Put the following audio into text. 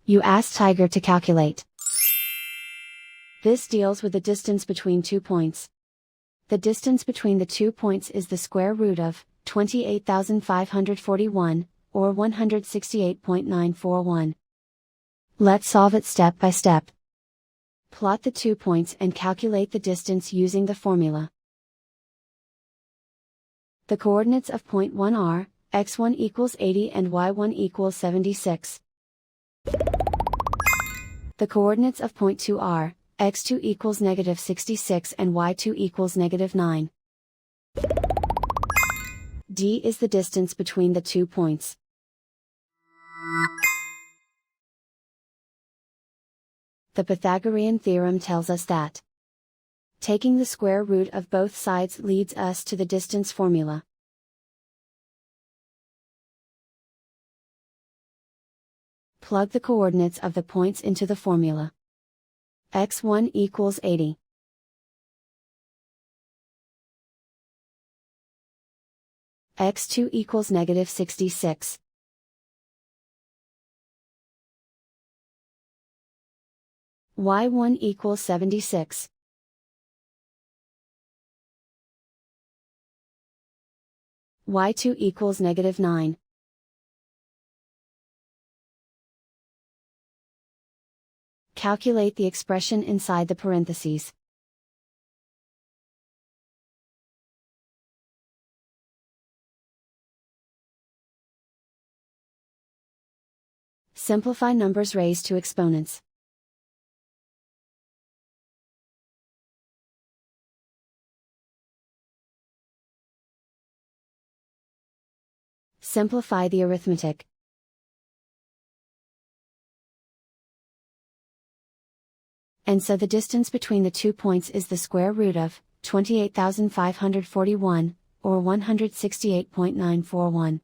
You ask Tiger to calculate. This deals with the distance between 2 points. The distance between the 2 points is the square root of 28,541, or 168.941. Let's solve it step by step. Plot the 2 points and calculate the distance using the formula. The coordinates of point 1 are, x1 equals 80 and y1 equals 76. The coordinates of point 2 are, x2 equals negative 66 and y2 equals negative 9. D is the distance between the 2 points. The Pythagorean theorem tells us that taking the square root of both sides leads us to the distance formula. Plug the coordinates of the points into the formula. x1 equals 80. x2 equals negative 66. y1 equals 76. y2 equals negative 9. Calculate the expression inside the parentheses. Simplify numbers raised to exponents. Simplify the arithmetic. And so the distance between the 2 points is the square root of 28,541, or 168.941.